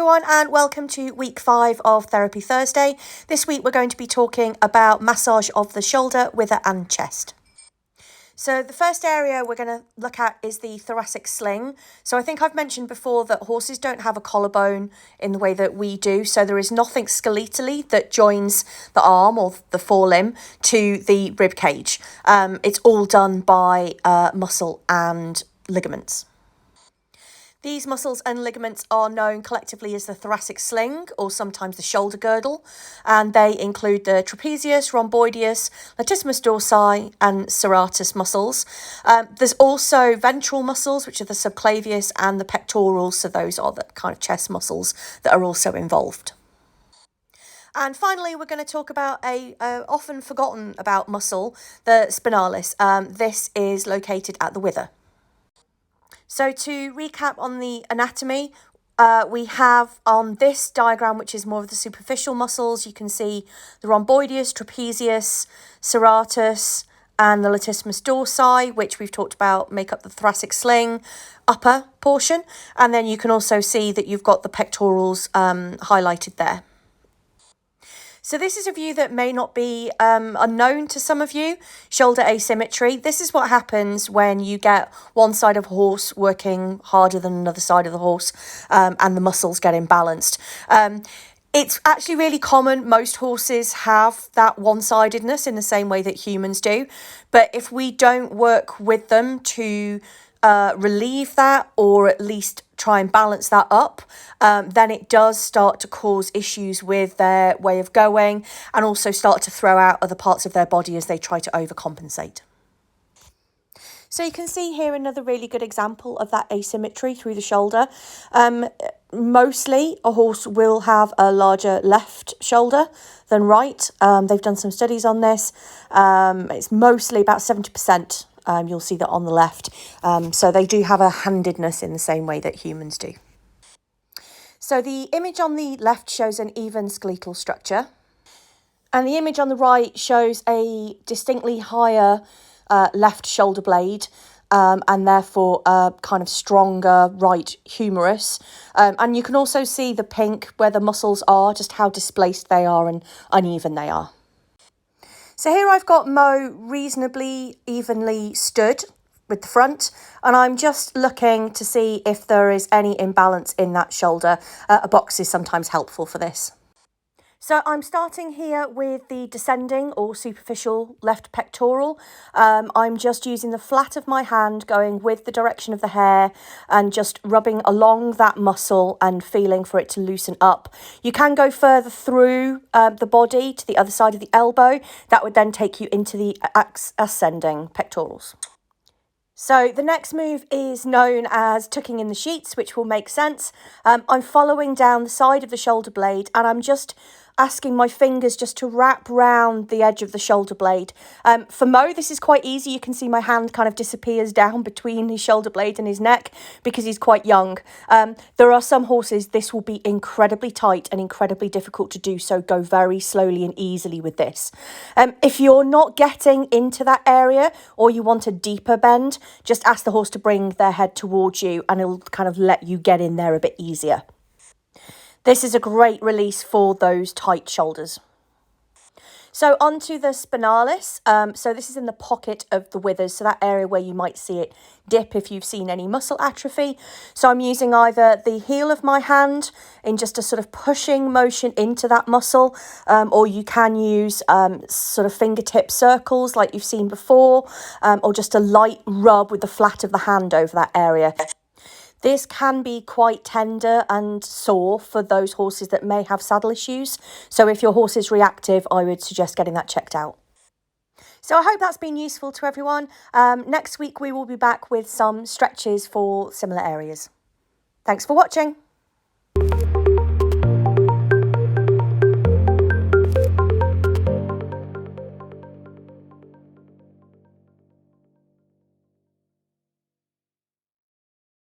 everyone, and welcome to week 5 of Therapy Thursday. This week we're going to be talking about massage of the shoulder, wither and chest. So the first area we're going to look at is the thoracic sling. So I think I've mentioned before that horses don't have a collarbone in the way that we do. So there is nothing skeletally that joins the arm or the forelimb to the rib cage. It's all done by muscle and ligaments. These muscles and ligaments are known collectively as the thoracic sling, or sometimes the shoulder girdle, and they include the trapezius, rhomboideus, latissimus dorsi, and serratus muscles. There's also ventral muscles, which are the subclavius, and the pectorals, so those are the kind of chest muscles that are also involved. And finally, we're going to talk about a often forgotten about muscle, the spinalis. This is located at the wither. So to recap on the anatomy, we have on this diagram, which is more of the superficial muscles, you can see the rhomboideus, trapezius, serratus, and the latissimus dorsi, which we've talked about, make up the thoracic sling upper portion. And then you can also see that you've got the pectorals highlighted there. So this is a view that may not be unknown to some of you, shoulder asymmetry. This is what happens when you get one side of a horse working harder than another side of the horse and the muscles get imbalanced. It's actually really common. Most horses have that one-sidedness in the same way that humans do. But if we don't work with them to relieve that, or at least try and balance that up, then it does start to cause issues with their way of going and also start to throw out other parts of their body as they try to overcompensate. So you can see here another really good example of that asymmetry through the shoulder. Mostly a horse will have a larger left shoulder than right. They've done some studies on this. It's mostly about 70%. You'll see that on the left. So they do have a handedness in the same way that humans do. So the image on the left shows an even skeletal structure. And the image on the right shows a distinctly higher left shoulder blade and therefore a kind of stronger right humerus. And you can also see the pink where the muscles are, just how displaced they are and uneven they are. So here I've got Mo reasonably evenly stood with the front, and I'm just looking to see if there is any imbalance in that shoulder. A box is sometimes helpful for this. So I'm starting here with the descending or superficial left pectoral. I'm just using the flat of my hand going with the direction of the hair and just rubbing along that muscle and feeling for it to loosen up. You can go further through the body to the other side of the elbow. That would then take you into the ascending pectorals. So the next move is known as tucking in the sheets, which will make sense. I'm following down the side of the shoulder blade and I'm just asking my fingers just to wrap round the edge of the shoulder blade. For Mo, this is quite easy. You can see my hand kind of disappears down between his shoulder blade and his neck because he's quite young. There are some horses this will be incredibly tight and incredibly difficult to do, so go very slowly and easily with this. If you're not getting into that area or you want a deeper bend, just ask the horse to bring their head towards you and it'll kind of let you get in there a bit easier. This is a great release for those tight shoulders. So onto the spinalis. So this is in the pocket of the withers, so that area where you might see it dip if you've seen any muscle atrophy. So I'm using either the heel of my hand in just a sort of pushing motion into that muscle, or you can use sort of fingertip circles like you've seen before, or just a light rub with the flat of the hand over that area. This can be quite tender and sore for those horses that may have saddle issues. So if your horse is reactive, I would suggest getting that checked out. So I hope that's been useful to everyone. Next week, we will be back with some stretches for similar areas. Thanks for watching.